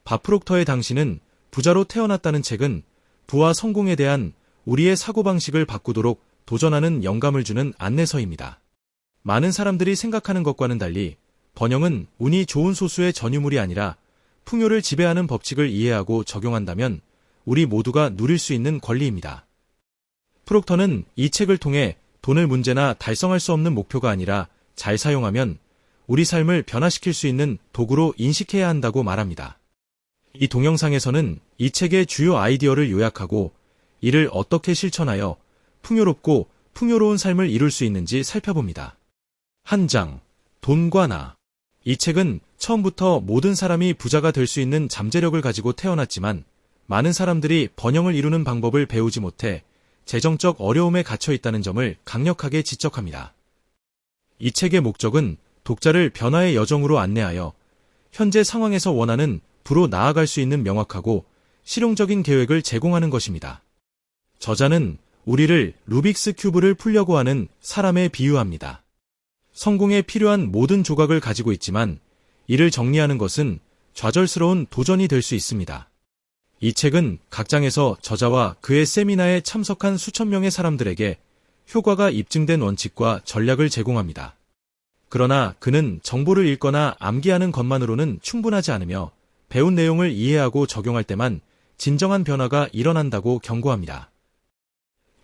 밥 프록터의 당신은 부자로 태어났다는 책은 부와 성공에 대한 우리의 사고방식을 바꾸도록 도전하는 영감을 주는 안내서입니다. 많은 사람들이 생각하는 것과는 달리 번영은 운이 좋은 소수의 전유물이 아니라 풍요를 지배하는 법칙을 이해하고 적용한다면 우리 모두가 누릴 수 있는 권리입니다. 프록터는 이 책을 통해 돈을 문제나 달성할 수 없는 목표가 아니라 잘 사용하면 우리 삶을 변화시킬 수 있는 도구로 인식해야 한다고 말합니다. 이 동영상에서는 이 책의 주요 아이디어를 요약하고 이를 어떻게 실천하여 풍요롭고 풍요로운 삶을 이룰 수 있는지 살펴봅니다. 한 장, 돈과 나. 이 책은 처음부터 모든 사람이 부자가 될 수 있는 잠재력을 가지고 태어났지만 많은 사람들이 번영을 이루는 방법을 배우지 못해 재정적 어려움에 갇혀 있다는 점을 강력하게 지적합니다. 이 책의 목적은 독자를 변화의 여정으로 안내하여 현재 상황에서 원하는 부로 나아갈 수 있는 명확하고 실용적인 계획을 제공하는 것입니다. 저자는 우리를 루빅스 큐브를 풀려고 하는 사람에 비유합니다. 성공에 필요한 모든 조각을 가지고 있지만 이를 정리하는 것은 좌절스러운 도전이 될 수 있습니다. 이 책은 각 장에서 저자와 그의 세미나에 참석한 수천 명의 사람들에게 효과가 입증된 원칙과 전략을 제공합니다. 그러나 그는 정보를 읽거나 암기하는 것만으로는 충분하지 않으며 배운 내용을 이해하고 적용할 때만 진정한 변화가 일어난다고 경고합니다.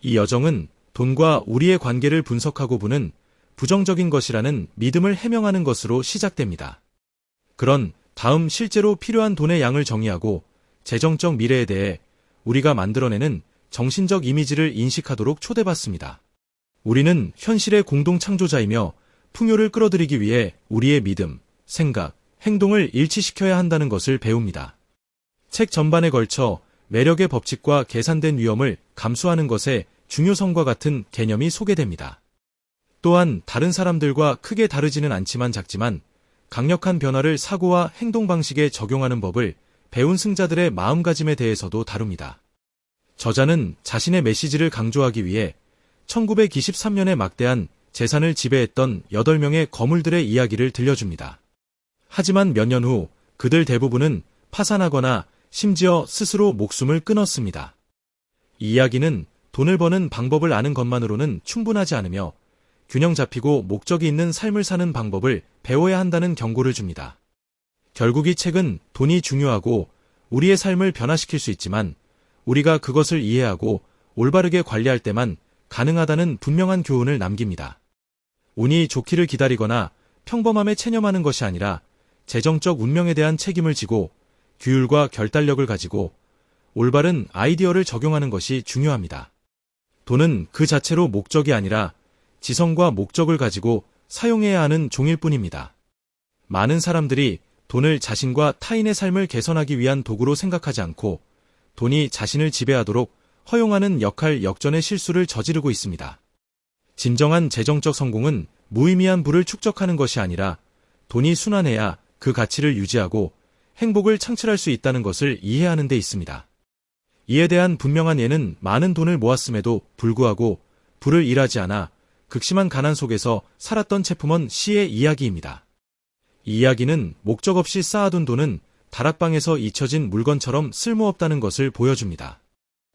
이 여정은 돈과 우리의 관계를 분석하고 보는 부정적인 것이라는 믿음을 해명하는 것으로 시작됩니다. 그런 다음 실제로 필요한 돈의 양을 정의하고 재정적 미래에 대해 우리가 만들어내는 정신적 이미지를 인식하도록 초대받습니다. 우리는 현실의 공동 창조자이며 풍요를 끌어들이기 위해 우리의 믿음, 생각, 행동을 일치시켜야 한다는 것을 배웁니다. 책 전반에 걸쳐 매력의 법칙과 계산된 위험을 감수하는 것의 중요성과 같은 개념이 소개됩니다. 또한 다른 사람들과 크게 다르지는 않지만 작지만 강력한 변화를 사고와 행동 방식에 적용하는 법을 배운 승자들의 마음가짐에 대해서도 다룹니다. 저자는 자신의 메시지를 강조하기 위해 1923년에 막대한 재산을 지배했던 8명의 거물들의 이야기를 들려줍니다. 하지만 몇 년 후 그들 대부분은 파산하거나 심지어 스스로 목숨을 끊었습니다. 이 이야기는 돈을 버는 방법을 아는 것만으로는 충분하지 않으며 균형 잡히고 목적이 있는 삶을 사는 방법을 배워야 한다는 경고를 줍니다. 결국 이 책은 돈이 중요하고 우리의 삶을 변화시킬 수 있지만 우리가 그것을 이해하고 올바르게 관리할 때만 가능하다는 분명한 교훈을 남깁니다. 운이 좋기를 기다리거나 평범함에 체념하는 것이 아니라 재정적 운명에 대한 책임을 지고 규율과 결단력을 가지고 올바른 아이디어를 적용하는 것이 중요합니다. 돈은 그 자체로 목적이 아니라 지성과 목적을 가지고 사용해야 하는 종일 뿐입니다. 많은 사람들이 돈을 자신과 타인의 삶을 개선하기 위한 도구로 생각하지 않고 돈이 자신을 지배하도록 허용하는 역할 역전의 실수를 저지르고 있습니다. 진정한 재정적 성공은 무의미한 부를 축적하는 것이 아니라 돈이 순환해야 그 가치를 유지하고 행복을 창출할 수 있다는 것을 이해하는 데 있습니다. 이에 대한 분명한 예는 많은 돈을 모았음에도 불구하고 부를 일하지 않아 극심한 가난 속에서 살았던 체프먼 씨의 이야기입니다. 이 이야기는 목적 없이 쌓아둔 돈은 다락방에서 잊혀진 물건처럼 쓸모없다는 것을 보여줍니다.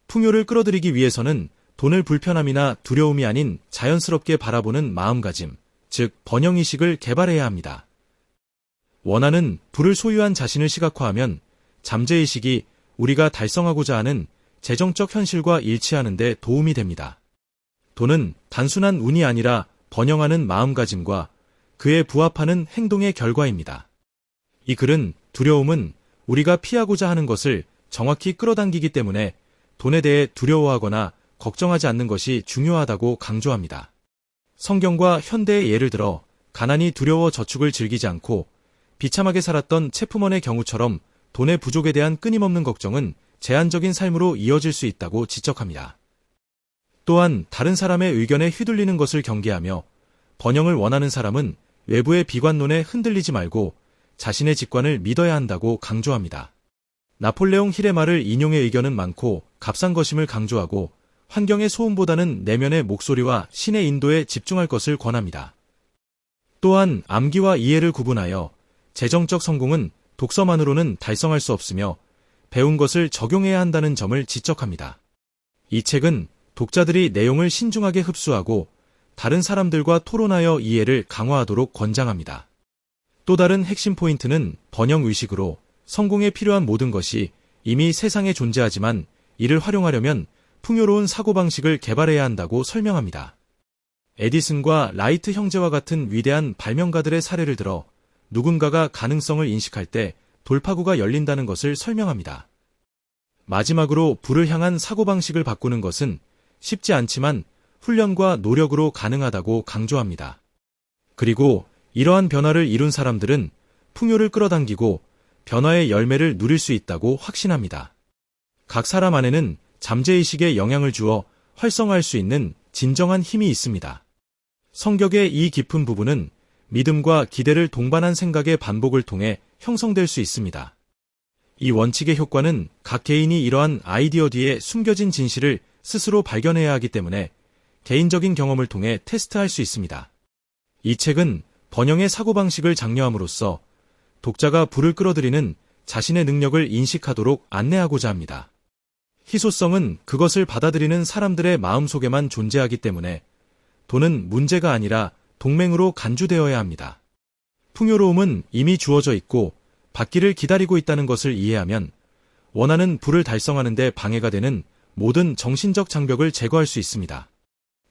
풍요를 끌어들이기 위해서는 돈을 불편함이나 두려움이 아닌 자연스럽게 바라보는 마음가짐, 즉 번영의식을 개발해야 합니다. 원하는 부를 소유한 자신을 시각화하면 잠재의식이 우리가 달성하고자 하는 재정적 현실과 일치하는 데 도움이 됩니다. 돈은 단순한 운이 아니라 번영하는 마음가짐과 그에 부합하는 행동의 결과입니다. 이 글은 두려움은 우리가 피하고자 하는 것을 정확히 끌어당기기 때문에 돈에 대해 두려워하거나 걱정하지 않는 것이 중요하다고 강조합니다. 성경과 현대의 예를 들어 가난이 두려워 저축을 즐기지 않고 비참하게 살았던 체프먼의 경우처럼 돈의 부족에 대한 끊임없는 걱정은 제한적인 삶으로 이어질 수 있다고 지적합니다. 또한 다른 사람의 의견에 휘둘리는 것을 경계하며 번영을 원하는 사람은 외부의 비관론에 흔들리지 말고 자신의 직관을 믿어야 한다고 강조합니다. 나폴레옹 힐의 말을 인용의 의견은 많고 값싼 것임을 강조하고 환경의 소음보다는 내면의 목소리와 신의 인도에 집중할 것을 권합니다. 또한 암기와 이해를 구분하여 재정적 성공은 독서만으로는 달성할 수 없으며 배운 것을 적용해야 한다는 점을 지적합니다. 이 책은 독자들이 내용을 신중하게 흡수하고 다른 사람들과 토론하여 이해를 강화하도록 권장합니다. 또 다른 핵심 포인트는 번영의식으로 성공에 필요한 모든 것이 이미 세상에 존재하지만 이를 활용하려면 풍요로운 사고방식을 개발해야 한다고 설명합니다. 에디슨과 라이트 형제와 같은 위대한 발명가들의 사례를 들어 누군가가 가능성을 인식할 때 돌파구가 열린다는 것을 설명합니다. 마지막으로 불을 향한 사고방식을 바꾸는 것은 쉽지 않지만 훈련과 노력으로 가능하다고 강조합니다. 그리고 이러한 변화를 이룬 사람들은 풍요를 끌어당기고 변화의 열매를 누릴 수 있다고 확신합니다. 각 사람 안에는 잠재의식에 영향을 주어 활성화할 수 있는 진정한 힘이 있습니다. 성격의 이 깊은 부분은 믿음과 기대를 동반한 생각의 반복을 통해 형성될 수 있습니다. 이 원칙의 효과는 각 개인이 이러한 아이디어 뒤에 숨겨진 진실을 스스로 발견해야 하기 때문에 개인적인 경험을 통해 테스트할 수 있습니다. 이 책은 번영의 사고방식을 장려함으로써 독자가 불을 끌어들이는 자신의 능력을 인식하도록 안내하고자 합니다. 희소성은 그것을 받아들이는 사람들의 마음속에만 존재하기 때문에 돈은 문제가 아니라 동맹으로 간주되어야 합니다. 풍요로움은 이미 주어져 있고 받기를 기다리고 있다는 것을 이해하면 원하는 불을 달성하는 데 방해가 되는 모든 정신적 장벽을 제거할 수 있습니다.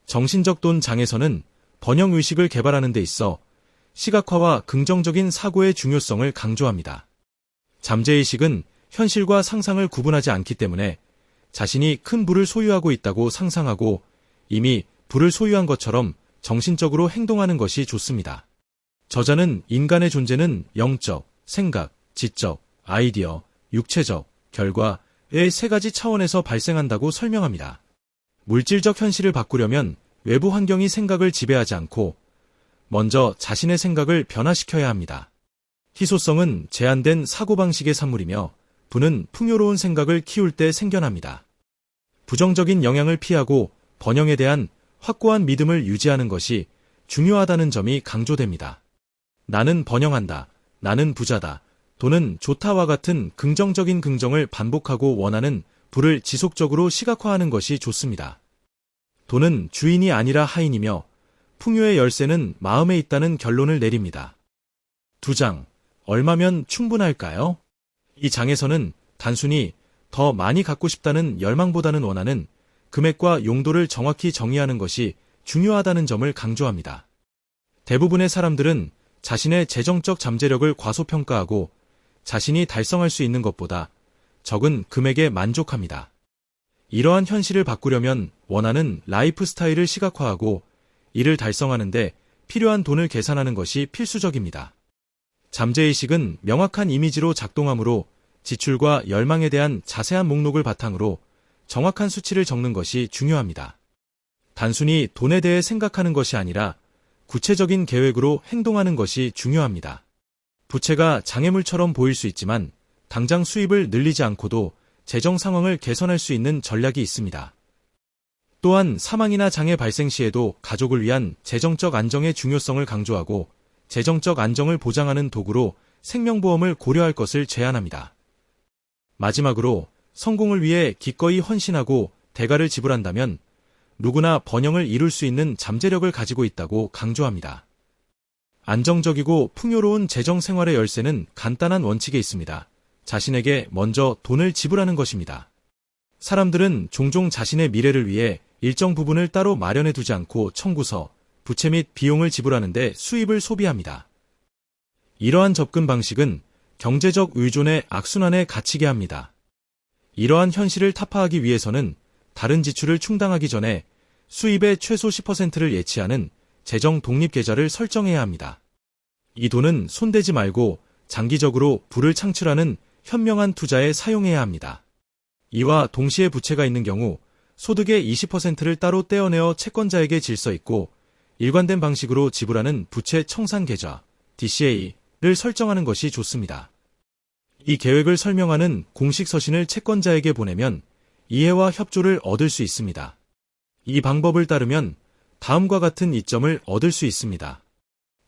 정신적 돈 장에서는 번영의식을 개발하는 데 있어 시각화와 긍정적인 사고의 중요성을 강조합니다. 잠재의식은 현실과 상상을 구분하지 않기 때문에 자신이 큰 부를 소유하고 있다고 상상하고 이미 부를 소유한 것처럼 정신적으로 행동하는 것이 좋습니다. 저자는 인간의 존재는 영적, 생각, 지적, 아이디어, 육체적, 결과의 세 가지 차원에서 발생한다고 설명합니다. 물질적 현실을 바꾸려면 외부 환경이 생각을 지배하지 않고 먼저 자신의 생각을 변화시켜야 합니다. 희소성은 제한된 사고방식의 산물이며 부는 풍요로운 생각을 키울 때 생겨납니다. 부정적인 영향을 피하고 번영에 대한 확고한 믿음을 유지하는 것이 중요하다는 점이 강조됩니다. 나는 번영한다. 나는 부자다. 돈은 좋다와 같은 긍정적인 긍정을 반복하고 원하는 부를 지속적으로 시각화하는 것이 좋습니다. 돈은 주인이 아니라 하인이며 풍요의 열쇠는 마음에 있다는 결론을 내립니다. 2장. 얼마면 충분할까요? 이 장에서는 단순히 더 많이 갖고 싶다는 열망보다는 원하는 금액과 용도를 정확히 정의하는 것이 중요하다는 점을 강조합니다. 대부분의 사람들은 자신의 재정적 잠재력을 과소평가하고 자신이 달성할 수 있는 것보다 적은 금액에 만족합니다. 이러한 현실을 바꾸려면 원하는 라이프 스타일을 시각화하고 이를 달성하는데 필요한 돈을 계산하는 것이 필수적입니다. 잠재의식은 명확한 이미지로 작동하므로 지출과 열망에 대한 자세한 목록을 바탕으로 정확한 수치를 적는 것이 중요합니다. 단순히 돈에 대해 생각하는 것이 아니라 구체적인 계획으로 행동하는 것이 중요합니다. 부채가 장애물처럼 보일 수 있지만 당장 수입을 늘리지 않고도 재정 상황을 개선할 수 있는 전략이 있습니다. 또한 사망이나 장애 발생 시에도 가족을 위한 재정적 안정의 중요성을 강조하고 재정적 안정을 보장하는 도구로 생명보험을 고려할 것을 제안합니다. 마지막으로 성공을 위해 기꺼이 헌신하고 대가를 지불한다면 누구나 번영을 이룰 수 있는 잠재력을 가지고 있다고 강조합니다. 안정적이고 풍요로운 재정 생활의 열쇠는 간단한 원칙에 있습니다. 자신에게 먼저 돈을 지불하는 것입니다. 사람들은 종종 자신의 미래를 위해 일정 부분을 따로 마련해 두지 않고 청구서, 부채 및 비용을 지불하는데 수입을 소비합니다. 이러한 접근 방식은 경제적 의존의 악순환에 갇히게 합니다. 이러한 현실을 타파하기 위해서는 다른 지출을 충당하기 전에 수입의 최소 10%를 예치하는 재정 독립 계좌를 설정해야 합니다. 이 돈은 손대지 말고 장기적으로 부를 창출하는 현명한 투자에 사용해야 합니다. 이와 동시에 부채가 있는 경우 소득의 20%를 따로 떼어내어 채권자에게 질서 있고 일관된 방식으로 지불하는 부채 청산 계좌 DCA를 설정하는 것이 좋습니다. 이 계획을 설명하는 공식 서신을 채권자에게 보내면 이해와 협조를 얻을 수 있습니다. 이 방법을 따르면 다음과 같은 이점을 얻을 수 있습니다.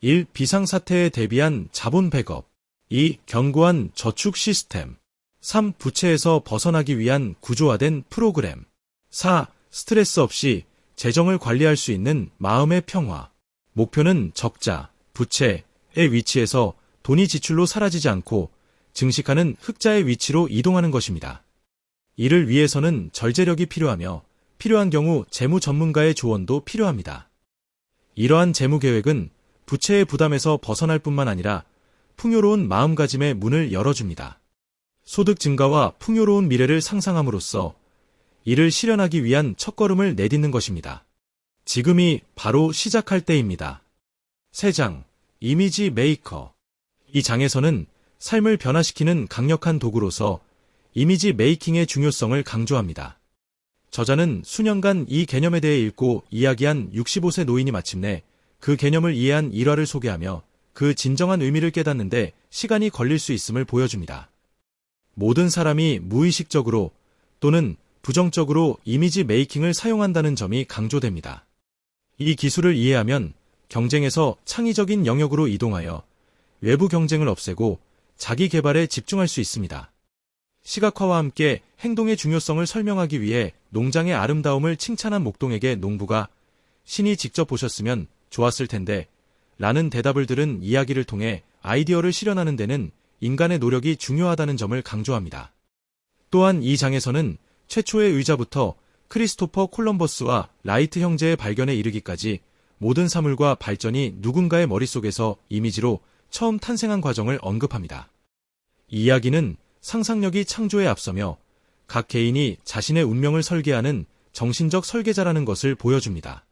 1. 비상사태에 대비한 자본 백업. 2. 견고한 저축 시스템. 3. 부채에서 벗어나기 위한 구조화된 프로그램. 4. 스트레스 없이 재정을 관리할 수 있는 마음의 평화. 목표는 적자, 부채의 위치에서 돈이 지출로 사라지지 않고 증식하는 흑자의 위치로 이동하는 것입니다. 이를 위해서는 절제력이 필요하며 필요한 경우 재무 전문가의 조언도 필요합니다. 이러한 재무 계획은 부채의 부담에서 벗어날 뿐만 아니라 풍요로운 마음가짐의 문을 열어줍니다. 소득 증가와 풍요로운 미래를 상상함으로써 이를 실현하기 위한 첫걸음을 내딛는 것입니다. 지금이 바로 시작할 때입니다. 3장, 이미지 메이커. 이 장에서는 삶을 변화시키는 강력한 도구로서 이미지 메이킹의 중요성을 강조합니다. 저자는 수년간 이 개념에 대해 읽고 이야기한 65세 노인이 마침내 그 개념을 이해한 일화를 소개하며 그 진정한 의미를 깨닫는데 시간이 걸릴 수 있음을 보여줍니다. 모든 사람이 무의식적으로 또는 부정적으로 이미지 메이킹을 사용한다는 점이 강조됩니다. 이 기술을 이해하면 경쟁에서 창의적인 영역으로 이동하여 외부 경쟁을 없애고 자기 개발에 집중할 수 있습니다. 시각화와 함께 행동의 중요성을 설명하기 위해 농장의 아름다움을 칭찬한 목동에게 농부가 신이 직접 보셨으면 좋았을 텐데 라는 대답을 들은 이야기를 통해 아이디어를 실현하는 데는 인간의 노력이 중요하다는 점을 강조합니다. 또한 이 장에서는 최초의 의자부터 크리스토퍼 콜럼버스와 라이트 형제의 발견에 이르기까지 모든 사물과 발전이 누군가의 머릿속에서 이미지로 처음 탄생한 과정을 언급합니다. 이 이야기는 상상력이 창조에 앞서며 각 개인이 자신의 운명을 설계하는 정신적 설계자라는 것을 보여줍니다.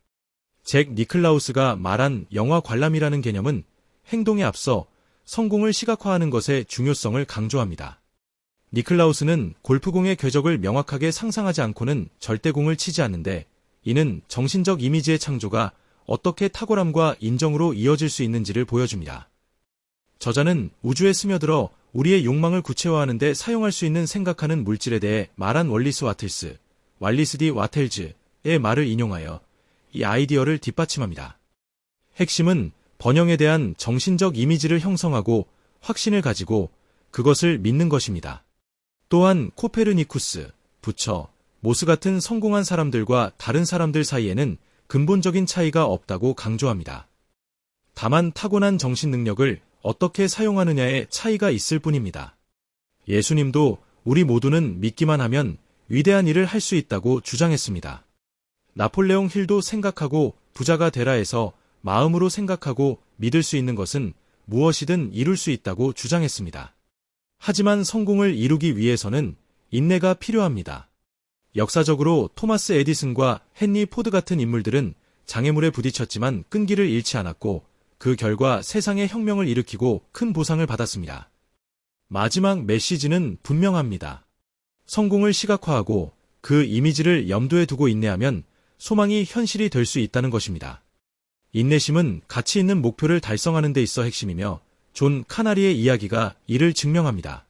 잭 니클라우스가 말한 영화 관람이라는 개념은 행동에 앞서 성공을 시각화하는 것의 중요성을 강조합니다. 니클라우스는 골프공의 궤적을 명확하게 상상하지 않고는 절대 공을 치지 않는데 이는 정신적 이미지의 창조가 어떻게 탁월함과 인정으로 이어질 수 있는지를 보여줍니다. 저자는 우주에 스며들어 우리의 욕망을 구체화하는 데 사용할 수 있는 생각하는 물질에 대해 말한 월리스 와틀스, 왈리스 디 와텔즈의 말을 인용하여 이 아이디어를 뒷받침합니다. 핵심은 번영에 대한 정신적 이미지를 형성하고 확신을 가지고 그것을 믿는 것입니다. 또한 코페르니쿠스, 부처, 모스 같은 성공한 사람들과 다른 사람들 사이에는 근본적인 차이가 없다고 강조합니다. 다만 타고난 정신 능력을 어떻게 사용하느냐에 차이가 있을 뿐입니다. 예수님도 우리 모두는 믿기만 하면 위대한 일을 할 수 있다고 주장했습니다. 나폴레옹 힐도 생각하고 부자가 되라에서 마음으로 생각하고 믿을 수 있는 것은 무엇이든 이룰 수 있다고 주장했습니다. 하지만 성공을 이루기 위해서는 인내가 필요합니다. 역사적으로 토마스 에디슨과 헨리 포드 같은 인물들은 장애물에 부딪혔지만 끈기를 잃지 않았고 그 결과 세상의 혁명을 일으키고 큰 보상을 받았습니다. 마지막 메시지는 분명합니다. 성공을 시각화하고 그 이미지를 염두에 두고 인내하면 소망이 현실이 될 수 있다는 것입니다. 인내심은 가치 있는 목표를 달성하는 데 있어 핵심이며 존 카나리의 이야기가 이를 증명합니다.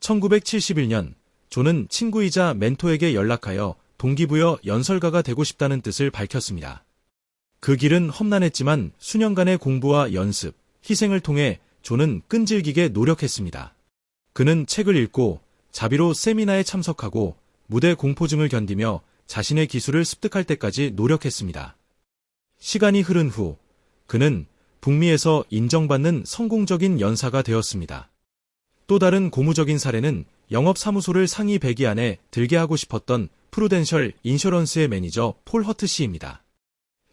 1971년 존은 친구이자 멘토에게 연락하여 동기부여 연설가가 되고 싶다는 뜻을 밝혔습니다. 그 길은 험난했지만 수년간의 공부와 연습, 희생을 통해 존은 끈질기게 노력했습니다. 그는 책을 읽고 자비로 세미나에 참석하고 무대 공포증을 견디며 자신의 기술을 습득할 때까지 노력했습니다. 시간이 흐른 후 그는 북미에서 인정받는 성공적인 연사가 되었습니다. 또 다른 고무적인 사례는 영업사무소를 상위 100위 안에 들게 하고 싶었던 프루덴셜 인셔런스의 매니저 폴 허트 씨입니다.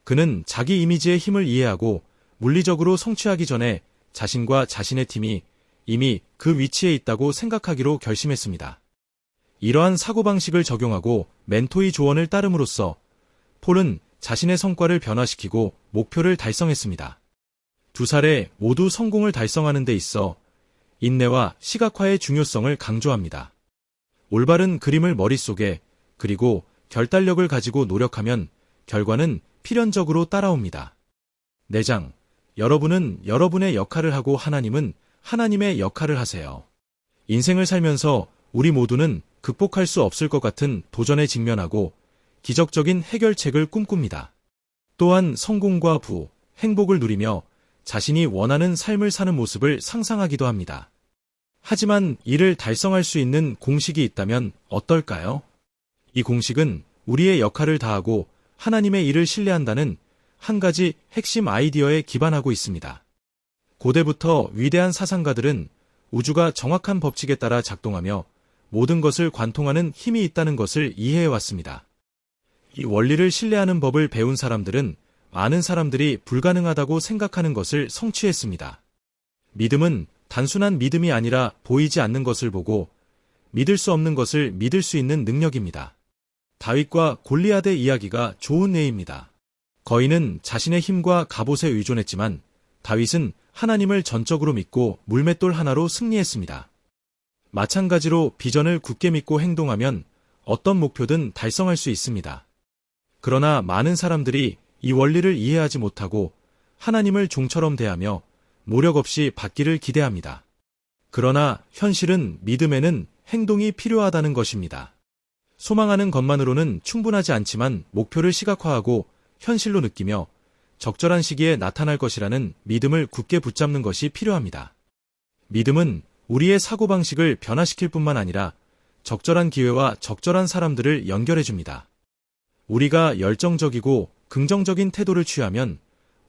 그는 자기 이미지의 힘을 이해하고 물리적으로 성취하기 전에 자신과 자신의 팀이 이미 그 위치에 있다고 생각하기로 결심했습니다. 이러한 사고방식을 적용하고 멘토의 조언을 따름으로써 폴은 자신의 성과를 변화시키고 목표를 달성했습니다. 두 사례 모두 성공을 달성하는 데 있어 인내와 시각화의 중요성을 강조합니다. 올바른 그림을 머릿속에 그리고 결단력을 가지고 노력하면 결과는 필연적으로 따라옵니다. 4장. 여러분은 여러분의 역할을 하고 하나님은 하나님의 역할을 하세요. 인생을 살면서 우리 모두는 극복할 수 없을 것 같은 도전에 직면하고 기적적인 해결책을 꿈꿉니다. 또한 성공과 행복을 누리며 자신이 원하는 삶을 사는 모습을 상상하기도 합니다. 하지만 이를 달성할 수 있는 공식이 있다면 어떨까요? 이 공식은 우리의 역할을 다하고 하나님의 일을 신뢰한다는 한 가지 핵심 아이디어에 기반하고 있습니다. 고대부터 위대한 사상가들은 우주가 정확한 법칙에 따라 작동하며 모든 것을 관통하는 힘이 있다는 것을 이해해왔습니다. 이 원리를 신뢰하는 법을 배운 사람들은 많은 사람들이 불가능하다고 생각하는 것을 성취했습니다. 믿음은 단순한 믿음이 아니라 보이지 않는 것을 보고 믿을 수 없는 것을 믿을 수 있는 능력입니다. 다윗과 골리앗의 이야기가 좋은 예입니다. 거인은 자신의 힘과 갑옷에 의존했지만 다윗은 하나님을 전적으로 믿고 물맷돌 하나로 승리했습니다. 마찬가지로 비전을 굳게 믿고 행동하면 어떤 목표든 달성할 수 있습니다. 그러나 많은 사람들이 이 원리를 이해하지 못하고 하나님을 종처럼 대하며 노력 없이 받기를 기대합니다. 그러나 현실은 믿음에는 행동이 필요하다는 것입니다. 소망하는 것만으로는 충분하지 않지만 목표를 시각화하고 현실로 느끼며 적절한 시기에 나타날 것이라는 믿음을 굳게 붙잡는 것이 필요합니다. 믿음은 우리의 사고방식을 변화시킬 뿐만 아니라 적절한 기회와 적절한 사람들을 연결해 줍니다. 우리가 열정적이고 긍정적인 태도를 취하면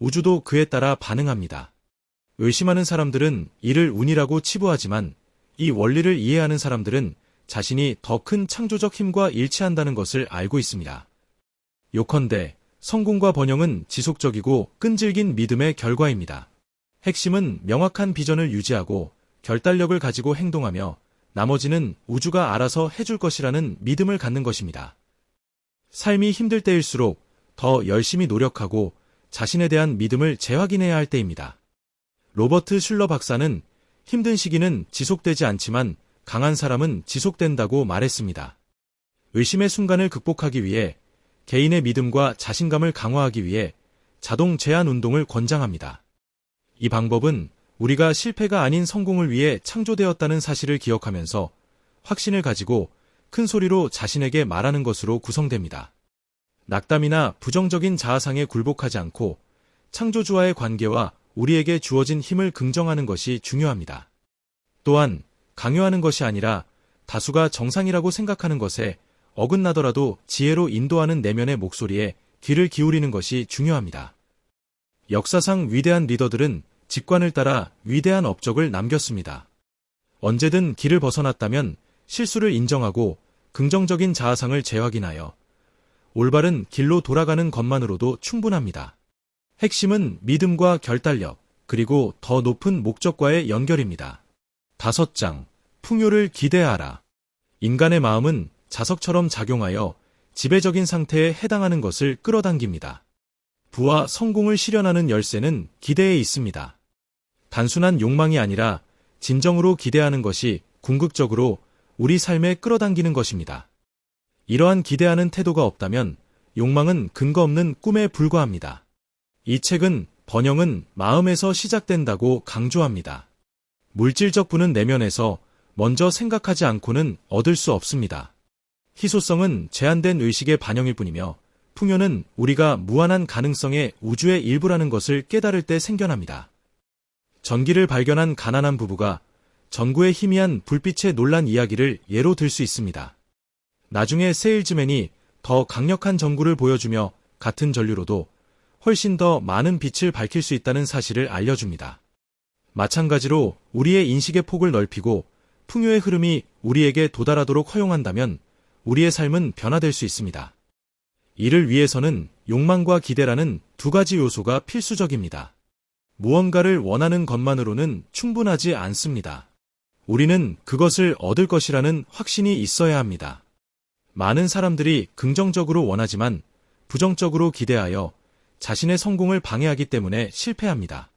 우주도 그에 따라 반응합니다. 의심하는 사람들은 이를 운이라고 치부하지만 이 원리를 이해하는 사람들은 자신이 더 큰 창조적 힘과 일치한다는 것을 알고 있습니다. 요컨대 성공과 번영은 지속적이고 끈질긴 믿음의 결과입니다. 핵심은 명확한 비전을 유지하고 결단력을 가지고 행동하며 나머지는 우주가 알아서 해줄 것이라는 믿음을 갖는 것입니다. 삶이 힘들 때일수록 더 열심히 노력하고 자신에 대한 믿음을 재확인해야 할 때입니다. 로버트 슐러 박사는 힘든 시기는 지속되지 않지만 강한 사람은 지속된다고 말했습니다. 의심의 순간을 극복하기 위해 개인의 믿음과 자신감을 강화하기 위해 자동 제한 운동을 권장합니다. 이 방법은 우리가 실패가 아닌 성공을 위해 창조되었다는 사실을 기억하면서 확신을 가지고 큰 소리로 자신에게 말하는 것으로 구성됩니다. 낙담이나 부정적인 자아상에 굴복하지 않고 창조주와의 관계와 우리에게 주어진 힘을 긍정하는 것이 중요합니다. 또한 강요하는 것이 아니라 다수가 정상이라고 생각하는 것에 어긋나더라도 지혜로 인도하는 내면의 목소리에 귀를 기울이는 것이 중요합니다. 역사상 위대한 리더들은 직관을 따라 위대한 업적을 남겼습니다. 언제든 길을 벗어났다면 실수를 인정하고 긍정적인 자아상을 재확인하여 올바른 길로 돌아가는 것만으로도 충분합니다. 핵심은 믿음과 결단력, 그리고 더 높은 목적과의 연결입니다. 5장, 풍요를 기대하라. 인간의 마음은 자석처럼 작용하여 지배적인 상태에 해당하는 것을 끌어당깁니다. 부와 성공을 실현하는 열쇠는 기대에 있습니다. 단순한 욕망이 아니라 진정으로 기대하는 것이 궁극적으로 우리 삶에 끌어당기는 것입니다. 이러한 기대하는 태도가 없다면 욕망은 근거 없는 꿈에 불과합니다. 이 책은 번영은 마음에서 시작된다고 강조합니다. 물질적 부는 내면에서 먼저 생각하지 않고는 얻을 수 없습니다. 희소성은 제한된 의식의 반영일 뿐이며 풍요는 우리가 무한한 가능성의 우주의 일부라는 것을 깨달을 때 생겨납니다. 전기를 발견한 가난한 부부가 전구의 희미한 불빛에 놀란 이야기를 예로 들 수 있습니다. 나중에 세일즈맨이 더 강력한 전구를 보여주며 같은 전류로도 훨씬 더 많은 빛을 밝힐 수 있다는 사실을 알려줍니다. 마찬가지로 우리의 인식의 폭을 넓히고 풍요의 흐름이 우리에게 도달하도록 허용한다면 우리의 삶은 변화될 수 있습니다. 이를 위해서는 욕망과 기대라는 두 가지 요소가 필수적입니다. 무언가를 원하는 것만으로는 충분하지 않습니다. 우리는 그것을 얻을 것이라는 확신이 있어야 합니다. 많은 사람들이 긍정적으로 원하지만 부정적으로 기대하여 자신의 성공을 방해하기 때문에 실패합니다.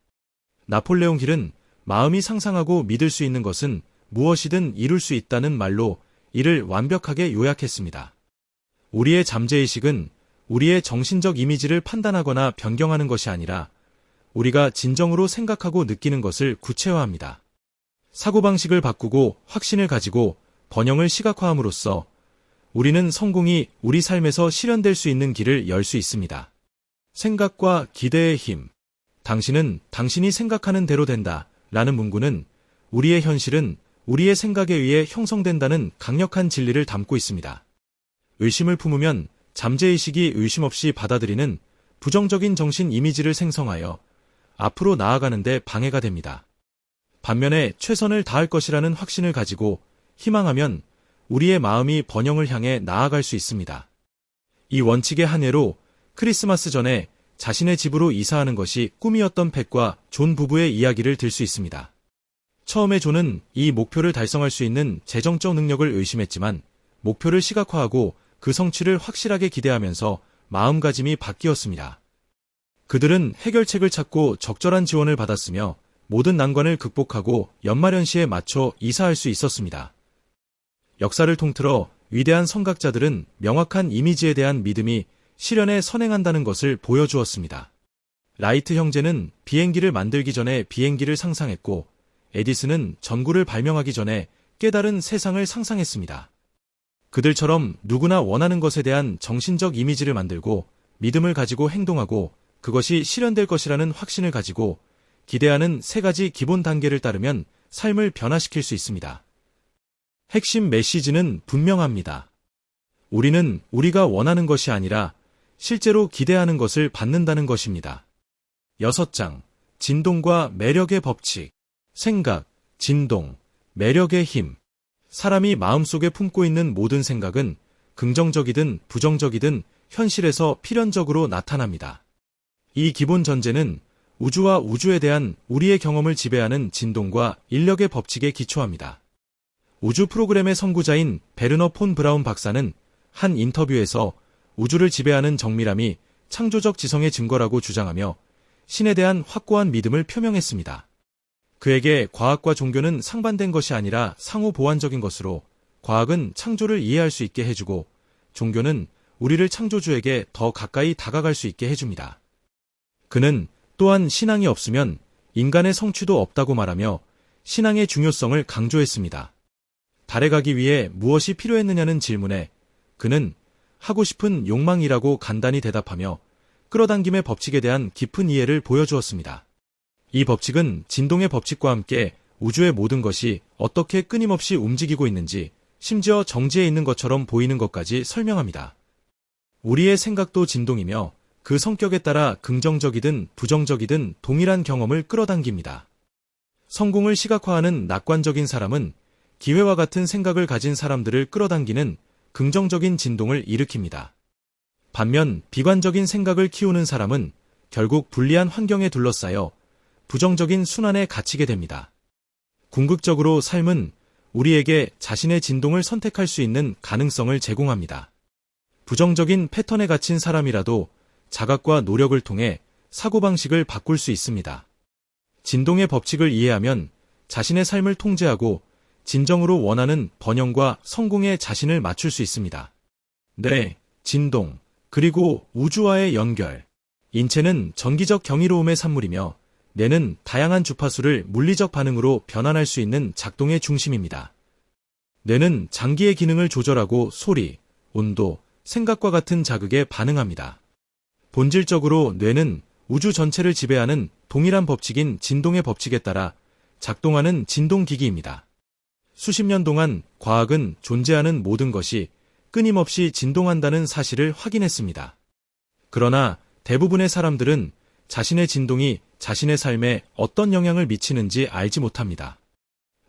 나폴레옹 힐은 마음이 상상하고 믿을 수 있는 것은 무엇이든 이룰 수 있다는 말로 이를 완벽하게 요약했습니다. 우리의 잠재의식은 우리의 정신적 이미지를 판단하거나 변경하는 것이 아니라 우리가 진정으로 생각하고 느끼는 것을 구체화합니다. 사고방식을 바꾸고 확신을 가지고 번영을 시각화함으로써 우리는 성공이 우리 삶에서 실현될 수 있는 길을 열 수 있습니다. 생각과 기대의 힘. 당신은 당신이 생각하는 대로 된다 라는 문구는 우리의 현실은 우리의 생각에 의해 형성된다는 강력한 진리를 담고 있습니다. 의심을 품으면 잠재의식이 의심 없이 받아들이는 부정적인 정신 이미지를 생성하여 앞으로 나아가는 데 방해가 됩니다. 반면에 최선을 다할 것이라는 확신을 가지고 희망하면 우리의 마음이 번영을 향해 나아갈 수 있습니다. 이 원칙의 한 예로 크리스마스 전에 자신의 집으로 이사하는 것이 꿈이었던 팻과 존 부부의 이야기를 들 수 있습니다. 처음에 존은 이 목표를 달성할 수 있는 재정적 능력을 의심했지만 목표를 시각화하고 그 성취를 확실하게 기대하면서 마음가짐이 바뀌었습니다. 그들은 해결책을 찾고 적절한 지원을 받았으며 모든 난관을 극복하고 연말연시에 맞춰 이사할 수 있었습니다. 역사를 통틀어 위대한 선각자들은 명확한 이미지에 대한 믿음이 실현에 선행한다는 것을 보여주었습니다. 라이트 형제는 비행기를 만들기 전에 비행기를 상상했고 에디슨은 전구를 발명하기 전에 깨달은 세상을 상상했습니다. 그들처럼 누구나 원하는 것에 대한 정신적 이미지를 만들고 믿음을 가지고 행동하고 그것이 실현될 것이라는 확신을 가지고 기대하는 세 가지 기본 단계를 따르면 삶을 변화시킬 수 있습니다. 핵심 메시지는 분명합니다. 우리는 우리가 원하는 것이 아니라 실제로 기대하는 것을 받는다는 것입니다. 6장, 진동과 매력의 법칙. 생각, 진동, 매력의 힘. 사람이 마음속에 품고 있는 모든 생각은 긍정적이든 부정적이든 현실에서 필연적으로 나타납니다. 이 기본 전제는 우주와 우주에 대한 우리의 경험을 지배하는 진동과 인력의 법칙에 기초합니다. 우주 프로그램의 선구자인 베르너 폰 브라운 박사는 한 인터뷰에서 우주를 지배하는 정밀함이 창조적 지성의 증거라고 주장하며 신에 대한 확고한 믿음을 표명했습니다. 그에게 과학과 종교는 상반된 것이 아니라 상호 보완적인 것으로 과학은 창조를 이해할 수 있게 해주고 종교는 우리를 창조주에게 더 가까이 다가갈 수 있게 해줍니다. 그는 또한 신앙이 없으면 인간의 성취도 없다고 말하며 신앙의 중요성을 강조했습니다. 달에 가기 위해 무엇이 필요했느냐는 질문에 그는 하고 싶은 욕망이라고 간단히 대답하며 끌어당김의 법칙에 대한 깊은 이해를 보여주었습니다. 이 법칙은 진동의 법칙과 함께 우주의 모든 것이 어떻게 끊임없이 움직이고 있는지, 심지어 정지해 있는 것처럼 보이는 것까지 설명합니다. 우리의 생각도 진동이며 그 성격에 따라 긍정적이든 부정적이든 동일한 경험을 끌어당깁니다. 성공을 시각화하는 낙관적인 사람은 기회와 같은 생각을 가진 사람들을 끌어당기는 긍정적인 진동을 일으킵니다. 반면 비관적인 생각을 키우는 사람은 결국 불리한 환경에 둘러싸여 부정적인 순환에 갇히게 됩니다. 궁극적으로 삶은 우리에게 자신의 진동을 선택할 수 있는 가능성을 제공합니다. 부정적인 패턴에 갇힌 사람이라도 자각과 노력을 통해 사고방식을 바꿀 수 있습니다. 진동의 법칙을 이해하면 자신의 삶을 통제하고 진정으로 원하는 번영과 성공에 자신을 맞출 수 있습니다. 뇌, 진동, 그리고 우주와의 연결. 인체는 전기적 경이로움의 산물이며 뇌는 다양한 주파수를 물리적 반응으로 변환할 수 있는 작동의 중심입니다. 뇌는 장기의 기능을 조절하고 소리, 온도, 생각과 같은 자극에 반응합니다. 본질적으로 뇌는 우주 전체를 지배하는 동일한 법칙인 진동의 법칙에 따라 작동하는 진동기기입니다. 수십 년 동안 과학은 존재하는 모든 것이 끊임없이 진동한다는 사실을 확인했습니다. 그러나 대부분의 사람들은 자신의 진동이 자신의 삶에 어떤 영향을 미치는지 알지 못합니다.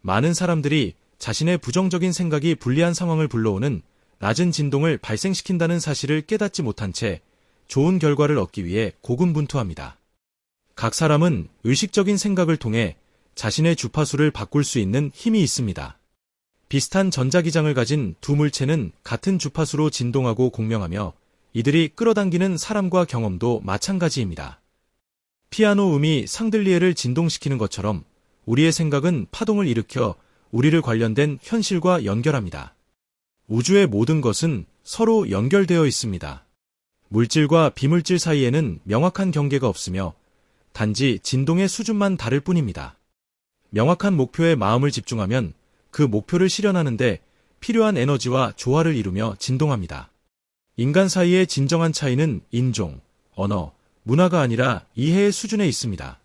많은 사람들이 자신의 부정적인 생각이 불리한 상황을 불러오는 낮은 진동을 발생시킨다는 사실을 깨닫지 못한 채 좋은 결과를 얻기 위해 고군분투합니다. 각 사람은 의식적인 생각을 통해 자신의 주파수를 바꿀 수 있는 힘이 있습니다. 비슷한 전자기장을 가진 두 물체는 같은 주파수로 진동하고 공명하며 이들이 끌어당기는 사람과 경험도 마찬가지입니다. 피아노 음이 샹들리에를 진동시키는 것처럼 우리의 생각은 파동을 일으켜 우리를 관련된 현실과 연결합니다. 우주의 모든 것은 서로 연결되어 있습니다. 물질과 비물질 사이에는 명확한 경계가 없으며 단지 진동의 수준만 다를 뿐입니다. 명확한 목표에 마음을 집중하면 그 목표를 실현하는데 필요한 에너지와 조화를 이루며 진동합니다. 인간 사이의 진정한 차이는 인종, 언어, 문화가 아니라 이해의 수준에 있습니다.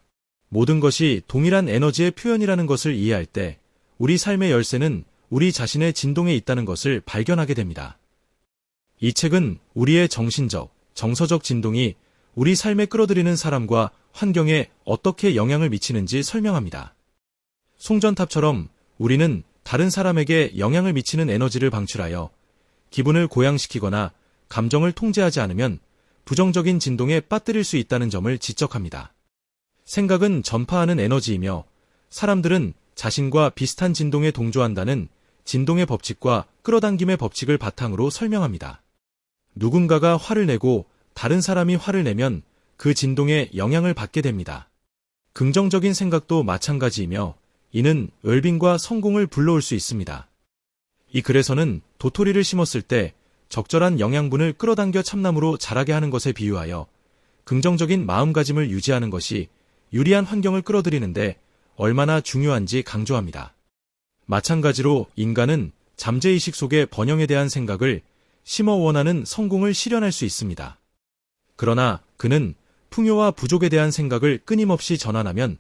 모든 것이 동일한 에너지의 표현이라는 것을 이해할 때 우리 삶의 열쇠는 우리 자신의 진동에 있다는 것을 발견하게 됩니다. 이 책은 우리의 정신적, 정서적 진동이 우리 삶에 끌어들이는 사람과 환경에 어떻게 영향을 미치는지 설명합니다. 송전탑처럼 우리는 다른 사람에게 영향을 미치는 에너지를 방출하여 기분을 고양시키거나 감정을 통제하지 않으면 부정적인 진동에 빠뜨릴 수 있다는 점을 지적합니다. 생각은 전파하는 에너지이며 사람들은 자신과 비슷한 진동에 동조한다는 진동의 법칙과 끌어당김의 법칙을 바탕으로 설명합니다. 누군가가 화를 내고 다른 사람이 화를 내면 그 진동에 영향을 받게 됩니다. 긍정적인 생각도 마찬가지이며 이는 웰빙과 성공을 불러올 수 있습니다. 이 글에서는 도토리를 심었을 때 적절한 영양분을 끌어당겨 참나무로 자라게 하는 것에 비유하여 긍정적인 마음가짐을 유지하는 것이 유리한 환경을 끌어들이는데 얼마나 중요한지 강조합니다. 마찬가지로 인간은 잠재의식 속의 번영에 대한 생각을 심어 원하는 성공을 실현할 수 있습니다. 그러나 그는 풍요와 부족에 대한 생각을 끊임없이 전환하면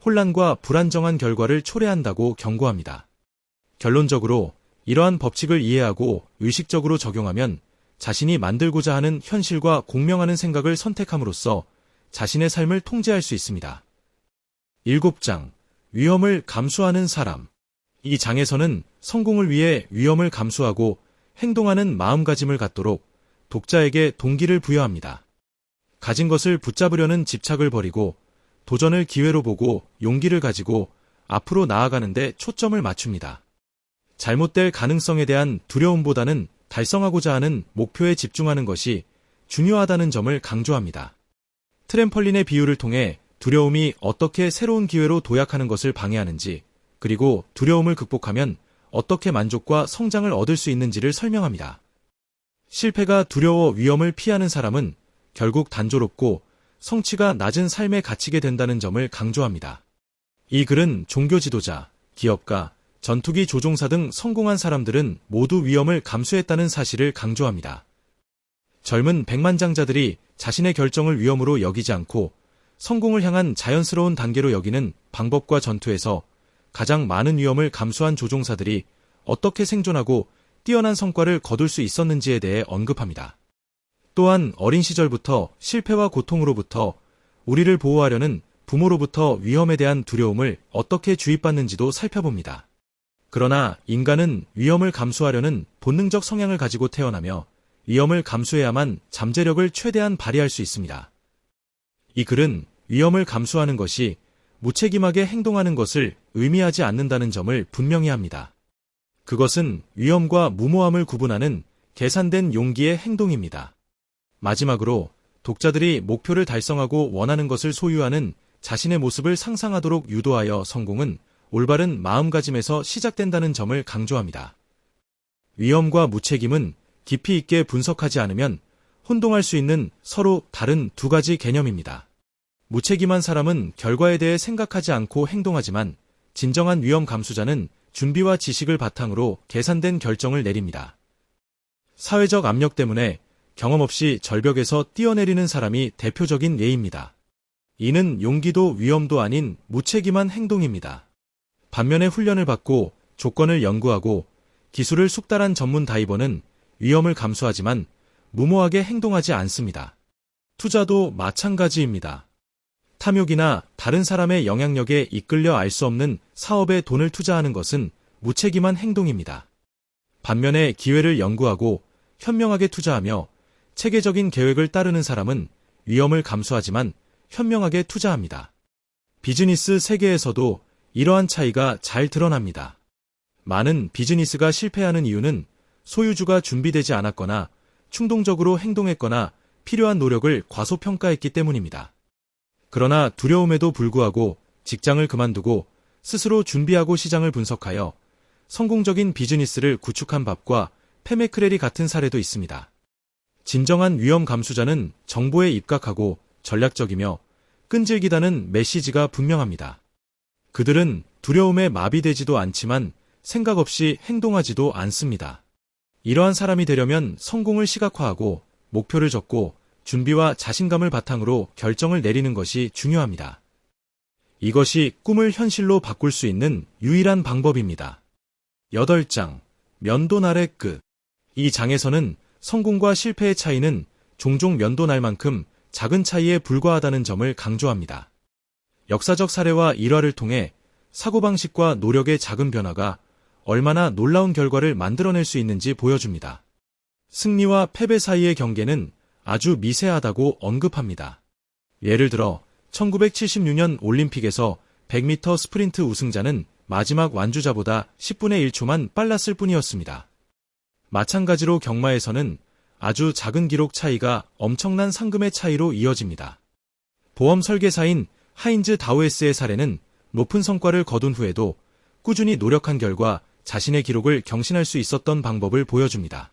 혼란과 불안정한 결과를 초래한다고 경고합니다. 결론적으로 이러한 법칙을 이해하고 의식적으로 적용하면 자신이 만들고자 하는 현실과 공명하는 생각을 선택함으로써 자신의 삶을 통제할 수 있습니다. 7장. 위험을 감수하는 사람. 이 장에서는 성공을 위해 위험을 감수하고 행동하는 마음가짐을 갖도록 독자에게 동기를 부여합니다. 가진 것을 붙잡으려는 집착을 버리고 도전을 기회로 보고 용기를 가지고 앞으로 나아가는 데 초점을 맞춥니다. 잘못될 가능성에 대한 두려움보다는 달성하고자 하는 목표에 집중하는 것이 중요하다는 점을 강조합니다. 트램펄린의 비유를 통해 두려움이 어떻게 새로운 기회로 도약하는 것을 방해하는지, 그리고 두려움을 극복하면 어떻게 만족과 성장을 얻을 수 있는지를 설명합니다. 실패가 두려워 위험을 피하는 사람은 결국 단조롭고 성취가 낮은 삶에 갇히게 된다는 점을 강조합니다. 이 글은 종교 지도자, 기업가, 전투기 조종사 등 성공한 사람들은 모두 위험을 감수했다는 사실을 강조합니다. 젊은 백만장자들이 자신의 결정을 위험으로 여기지 않고 성공을 향한 자연스러운 단계로 여기는 방법과 전투에서 가장 많은 위험을 감수한 조종사들이 어떻게 생존하고 뛰어난 성과를 거둘 수 있었는지에 대해 언급합니다. 또한 어린 시절부터 실패와 고통으로부터 우리를 보호하려는 부모로부터 위험에 대한 두려움을 어떻게 주입받는지도 살펴봅니다. 그러나 인간은 위험을 감수하려는 본능적 성향을 가지고 태어나며 위험을 감수해야만 잠재력을 최대한 발휘할 수 있습니다. 이 글은 위험을 감수하는 것이 무책임하게 행동하는 것을 의미하지 않는다는 점을 분명히 합니다. 그것은 위험과 무모함을 구분하는 계산된 용기의 행동입니다. 마지막으로 독자들이 목표를 달성하고 원하는 것을 소유하는 자신의 모습을 상상하도록 유도하여 성공은 올바른 마음가짐에서 시작된다는 점을 강조합니다. 위험과 무책임은 깊이 있게 분석하지 않으면 혼동할 수 있는 서로 다른 두 가지 개념입니다. 무책임한 사람은 결과에 대해 생각하지 않고 행동하지만 진정한 위험 감수자는 준비와 지식을 바탕으로 계산된 결정을 내립니다. 사회적 압력 때문에 경험 없이 절벽에서 뛰어내리는 사람이 대표적인 예입니다. 이는 용기도 위험도 아닌 무책임한 행동입니다. 반면에 훈련을 받고 조건을 연구하고 기술을 숙달한 전문 다이버는 위험을 감수하지만 무모하게 행동하지 않습니다. 투자도 마찬가지입니다. 탐욕이나 다른 사람의 영향력에 이끌려 알 수 없는 사업에 돈을 투자하는 것은 무책임한 행동입니다. 반면에 기회를 연구하고 현명하게 투자하며 체계적인 계획을 따르는 사람은 위험을 감수하지만 현명하게 투자합니다. 비즈니스 세계에서도 이러한 차이가 잘 드러납니다. 많은 비즈니스가 실패하는 이유는 소유주가 준비되지 않았거나 충동적으로 행동했거나 필요한 노력을 과소평가했기 때문입니다. 그러나 두려움에도 불구하고 직장을 그만두고 스스로 준비하고 시장을 분석하여 성공적인 비즈니스를 구축한 밥과 페메크렐이 같은 사례도 있습니다. 진정한 위험 감수자는 정보에 입각하고 전략적이며 끈질기다는 메시지가 분명합니다. 그들은 두려움에 마비되지도 않지만 생각 없이 행동하지도 않습니다. 이러한 사람이 되려면 성공을 시각화하고 목표를 적고 준비와 자신감을 바탕으로 결정을 내리는 것이 중요합니다. 이것이 꿈을 현실로 바꿀 수 있는 유일한 방법입니다. 8장. 면도 날의 끝. 이 장에서는 성공과 실패의 차이는 종종 면도 날만큼 작은 차이에 불과하다는 점을 강조합니다. 역사적 사례와 일화를 통해 사고방식과 노력의 작은 변화가 얼마나 놀라운 결과를 만들어낼 수 있는지 보여줍니다. 승리와 패배 사이의 경계는 아주 미세하다고 언급합니다. 예를 들어 1976년 올림픽에서 100m 스프린트 우승자는 마지막 완주자보다 10분의 1초만 빨랐을 뿐이었습니다. 마찬가지로 경마에서는 아주 작은 기록 차이가 엄청난 상금의 차이로 이어집니다. 보험 설계사인 하인즈 다우에스의 사례는 높은 성과를 거둔 후에도 꾸준히 노력한 결과 자신의 기록을 경신할 수 있었던 방법을 보여줍니다.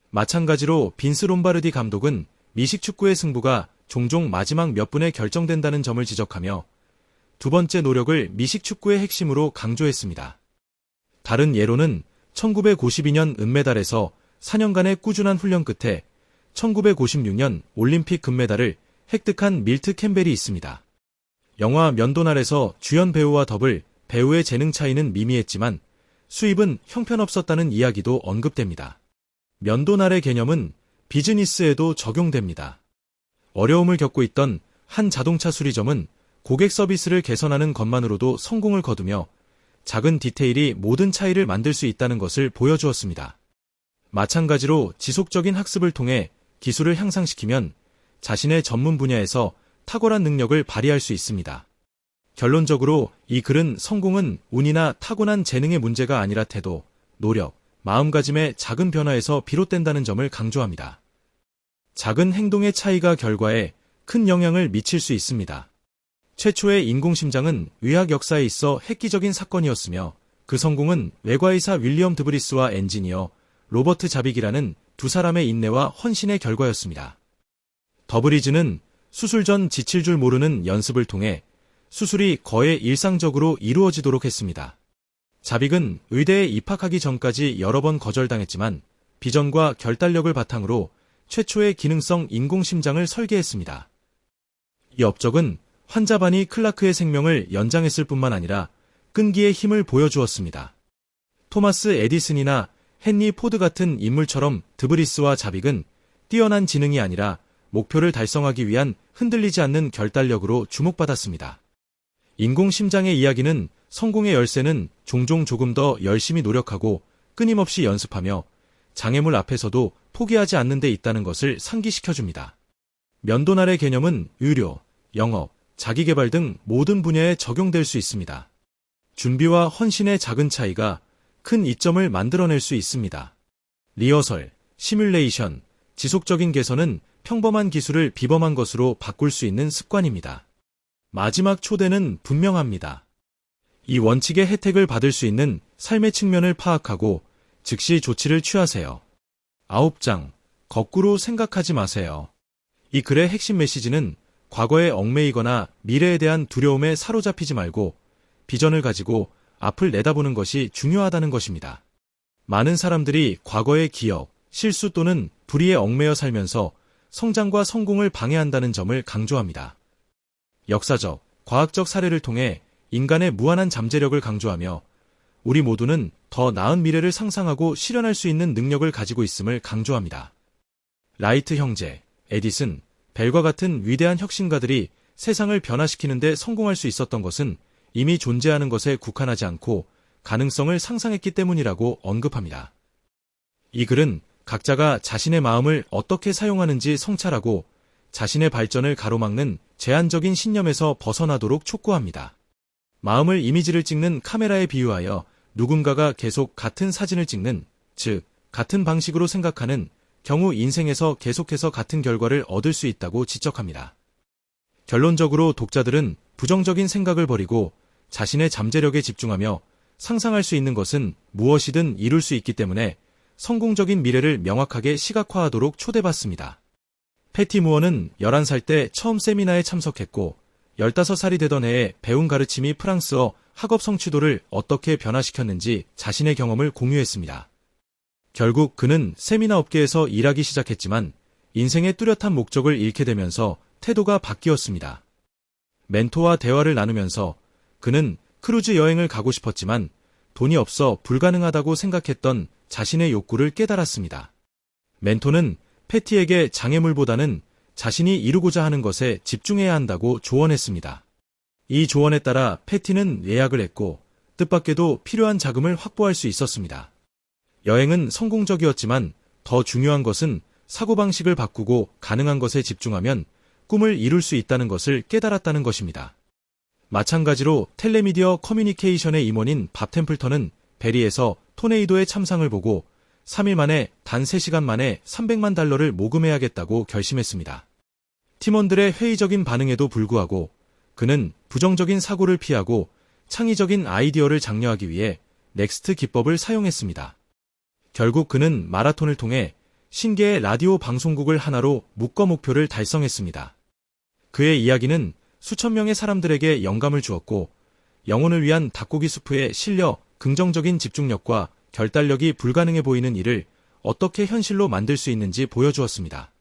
마찬가지로 빈스 롬바르디 감독은 미식축구의 승부가 종종 마지막 몇 분에 결정된다는 점을 지적하며 두 번째 노력을 미식축구의 핵심으로 강조했습니다. 다른 예로는 1952년 은메달에서 4년간의 꾸준한 훈련 끝에 1956년 올림픽 금메달을 획득한 밀트 캠벨이 있습니다. 영화 면도날에서 주연 배우와 더블 배우의 재능 차이는 미미했지만 수입은 형편없었다는 이야기도 언급됩니다. 면도날의 개념은 비즈니스에도 적용됩니다. 어려움을 겪고 있던 한 자동차 수리점은 고객 서비스를 개선하는 것만으로도 성공을 거두며 작은 디테일이 모든 차이를 만들 수 있다는 것을 보여주었습니다. 마찬가지로 지속적인 학습을 통해 기술을 향상시키면 자신의 전문 분야에서 탁월한 능력을 발휘할 수 있습니다. 결론적으로 이 글은 성공은 운이나 타고난 재능의 문제가 아니라 태도, 노력, 마음가짐의 작은 변화에서 비롯된다는 점을 강조합니다. 작은 행동의 차이가 결과에 큰 영향을 미칠 수 있습니다. 최초의 인공심장은 의학 역사에 있어 획기적인 사건이었으며 그 성공은 외과의사 윌리엄 드브리스와 엔지니어 로버트 자빅이라는 두 사람의 인내와 헌신의 결과였습니다. 더브리즈는 수술 전 지칠 줄 모르는 연습을 통해 수술이 거의 일상적으로 이루어지도록 했습니다. 자빅은 의대에 입학하기 전까지 여러 번 거절당했지만 비전과 결단력을 바탕으로 최초의 기능성 인공심장을 설계했습니다. 이 업적은 환자 바니 클라크의 생명을 연장했을 뿐만 아니라 끈기의 힘을 보여주었습니다. 토마스 에디슨이나 헨리 포드 같은 인물처럼 드브리스와 자빅은 뛰어난 지능이 아니라 목표를 달성하기 위한 흔들리지 않는 결단력으로 주목받았습니다. 인공심장의 이야기는 성공의 열쇠는 종종 조금 더 열심히 노력하고 끊임없이 연습하며 장애물 앞에서도 포기하지 않는 데 있다는 것을 상기시켜줍니다. 면도날의 개념은 의료, 영업, 자기개발 등 모든 분야에 적용될 수 있습니다. 준비와 헌신의 작은 차이가 큰 이점을 만들어낼 수 있습니다. 리허설, 시뮬레이션, 지속적인 개선은 평범한 기술을 비범한 것으로 바꿀 수 있는 습관입니다. 마지막 초대는 분명합니다. 이 원칙의 혜택을 받을 수 있는 삶의 측면을 파악하고 즉시 조치를 취하세요. 9장. 거꾸로 생각하지 마세요. 이 글의 핵심 메시지는 과거에 얽매이거나 미래에 대한 두려움에 사로잡히지 말고 비전을 가지고 앞을 내다보는 것이 중요하다는 것입니다. 많은 사람들이 과거의 기억, 실수 또는 불의에 얽매여 살면서 성장과 성공을 방해한다는 점을 강조합니다. 역사적, 과학적 사례를 통해 인간의 무한한 잠재력을 강조하며 우리 모두는 더 나은 미래를 상상하고 실현할 수 있는 능력을 가지고 있음을 강조합니다. 라이트 형제, 에디슨, 벨과 같은 위대한 혁신가들이 세상을 변화시키는 데 성공할 수 있었던 것은 이미 존재하는 것에 국한하지 않고 가능성을 상상했기 때문이라고 언급합니다. 이 글은 각자가 자신의 마음을 어떻게 사용하는지 성찰하고 자신의 발전을 가로막는 제한적인 신념에서 벗어나도록 촉구합니다. 마음을 이미지를 찍는 카메라에 비유하여 누군가가 계속 같은 사진을 찍는, 즉 같은 방식으로 생각하는 경우 인생에서 계속해서 같은 결과를 얻을 수 있다고 지적합니다. 결론적으로 독자들은 부정적인 생각을 버리고 자신의 잠재력에 집중하며 상상할 수 있는 것은 무엇이든 이룰 수 있기 때문에 성공적인 미래를 명확하게 시각화하도록 초대받습니다. 패티 무어는 11살 때 처음 세미나에 참석했고 15살이 되던 해에 배운 가르침이 프랑스어 학업 성취도를 어떻게 변화시켰는지 자신의 경험을 공유했습니다. 결국 그는 세미나 업계에서 일하기 시작했지만 인생의 뚜렷한 목적을 잃게 되면서 태도가 바뀌었습니다. 멘토와 대화를 나누면서 그는 크루즈 여행을 가고 싶었지만 돈이 없어 불가능하다고 생각했던 자신의 욕구를 깨달았습니다. 멘토는 패티에게 장애물보다는 자신이 이루고자 하는 것에 집중해야 한다고 조언했습니다. 이 조언에 따라 패티는 예약을 했고 뜻밖에도 필요한 자금을 확보할 수 있었습니다. 여행은 성공적이었지만 더 중요한 것은 사고방식을 바꾸고 가능한 것에 집중하면 꿈을 이룰 수 있다는 것을 깨달았다는 것입니다. 마찬가지로 텔레미디어 커뮤니케이션의 임원인 밥 템플턴은 베리에서 토네이도의 참상을 보고 3일 만에 단 3시간 만에 $300만 모금해야겠다고 결심했습니다. 팀원들의 회의적인 반응에도 불구하고 그는 부정적인 사고를 피하고 창의적인 아이디어를 장려하기 위해 넥스트 기법을 사용했습니다. 결국 그는 마라톤을 통해 신개의 라디오 방송국을 하나로 묶어 목표를 달성했습니다. 그의 이야기는 수천 명의 사람들에게 영감을 주었고 영혼을 위한 닭고기 수프에 실려 긍정적인 집중력과 결단력이 불가능해 보이는 일을 어떻게 현실로 만들 수 있는지 보여주었습니다.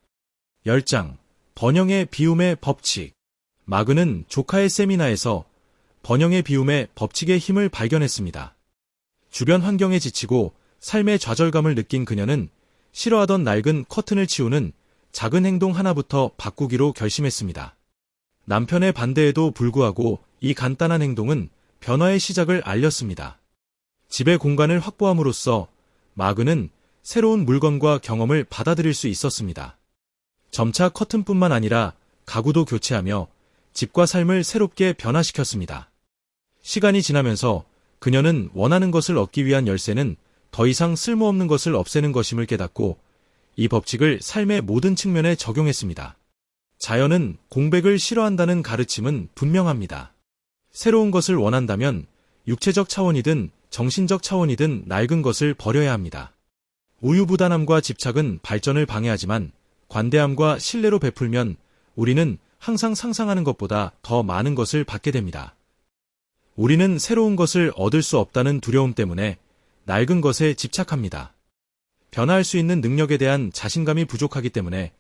10장 번영의 비움의 법칙. 마그는 조카의 세미나에서 번영의 비움의 법칙의 힘을 발견했습니다. 주변 환경에 지치고 삶의 좌절감을 느낀 그녀는 싫어하던 낡은 커튼을 치우는 작은 행동 하나부터 바꾸기로 결심했습니다. 남편의 반대에도 불구하고 이 간단한 행동은 변화의 시작을 알렸습니다. 집의 공간을 확보함으로써 마그는 새로운 물건과 경험을 받아들일 수 있었습니다. 점차 커튼뿐만 아니라 가구도 교체하며 집과 삶을 새롭게 변화시켰습니다. 시간이 지나면서 그녀는 원하는 것을 얻기 위한 열쇠는 더 이상 쓸모없는 것을 없애는 것임을 깨닫고 이 법칙을 삶의 모든 측면에 적용했습니다. 자연은 공백을 싫어한다는 가르침은 분명합니다. 새로운 것을 원한다면 육체적 차원이든 정신적 차원이든 낡은 것을 버려야 합니다. 우유부단함과 집착은 발전을 방해하지만 관대함과 신뢰로 베풀면 우리는 항상 상상하는 것보다 더 많은 것을 받게 됩니다. 우리는 새로운 것을 얻을 수 없다는 두려움 때문에 낡은 것에 집착합니다. 변화할 수 있는 능력에 대한 자신감이 부족하기 때문에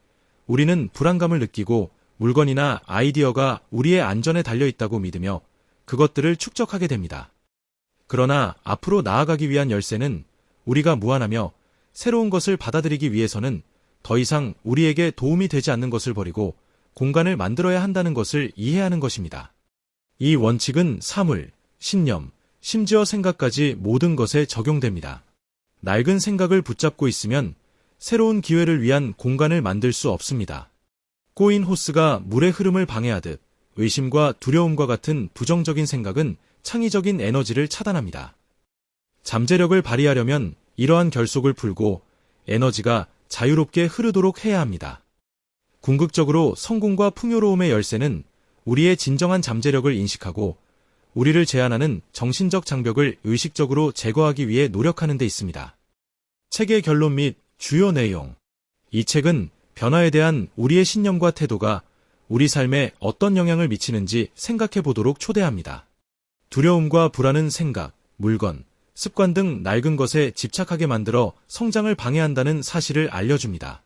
우리는 불안감을 느끼고 물건이나 아이디어가 우리의 안전에 달려있다고 믿으며 그것들을 축적하게 됩니다. 그러나 앞으로 나아가기 위한 열쇠는 우리가 무한하며 새로운 것을 받아들이기 위해서는 더 이상 우리에게 도움이 되지 않는 것을 버리고 공간을 만들어야 한다는 것을 이해하는 것입니다. 이 원칙은 사물, 신념, 심지어 생각까지 모든 것에 적용됩니다. 낡은 생각을 붙잡고 있으면 새로운 기회를 위한 공간을 만들 수 없습니다. 꼬인 호스가 물의 흐름을 방해하듯 의심과 두려움과 같은 부정적인 생각은 창의적인 에너지를 차단합니다. 잠재력을 발휘하려면 이러한 결속을 풀고 에너지가 자유롭게 흐르도록 해야 합니다. 궁극적으로 성공과 풍요로움의 열쇠는 우리의 진정한 잠재력을 인식하고 우리를 제한하는 정신적 장벽을 의식적으로 제거하기 위해 노력하는 데 있습니다. 책의 결론 및 주요 내용. 이 책은 변화에 대한 우리의 신념과 태도가 우리 삶에 어떤 영향을 미치는지 생각해 보도록 초대합니다. 두려움과 불안은 생각, 물건, 습관 등 낡은 것에 집착하게 만들어 성장을 방해한다는 사실을 알려줍니다.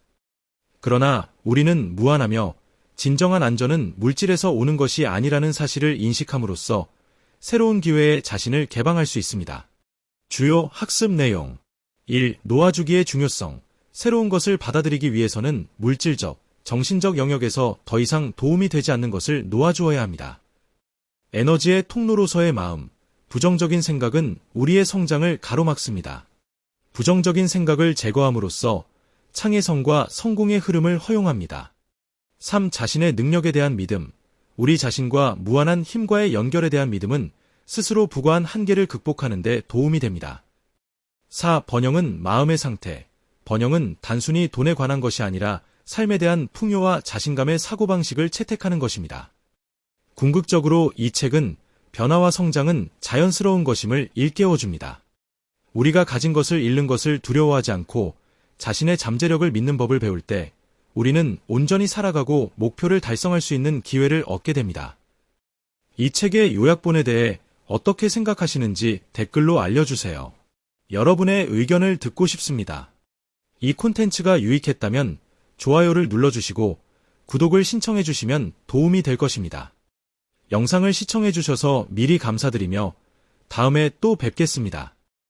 그러나 우리는 무한하며 진정한 안전은 물질에서 오는 것이 아니라는 사실을 인식함으로써 새로운 기회에 자신을 개방할 수 있습니다. 주요 학습 내용 1. 놓아주기의 중요성. 새로운 것을 받아들이기 위해서는 물질적, 정신적 영역에서 더 이상 도움이 되지 않는 것을 놓아주어야 합니다. 에너지의 통로로서의 마음. 부정적인 생각은 우리의 성장을 가로막습니다. 부정적인 생각을 제거함으로써 창의성과 성공의 흐름을 허용합니다. 3. 자신의 능력에 대한 믿음. 우리 자신과 무한한 힘과의 연결에 대한 믿음은 스스로 부과한 한계를 극복하는 데 도움이 됩니다. 4. 번영은 마음의 상태. 번영은 단순히 돈에 관한 것이 아니라 삶에 대한 풍요와 자신감의 사고방식을 채택하는 것입니다. 궁극적으로 이 책은 변화와 성장은 자연스러운 것임을 일깨워줍니다. 우리가 가진 것을 잃는 것을 두려워하지 않고 자신의 잠재력을 믿는 법을 배울 때 우리는 온전히 살아가고 목표를 달성할 수 있는 기회를 얻게 됩니다. 이 책의 요약본에 대해 어떻게 생각하시는지 댓글로 알려주세요. 여러분의 의견을 듣고 싶습니다. 이 콘텐츠가 유익했다면 좋아요를 눌러주시고 구독을 신청해주시면 도움이 될 것입니다. 영상을 시청해주셔서 미리 감사드리며 다음에 또 뵙겠습니다.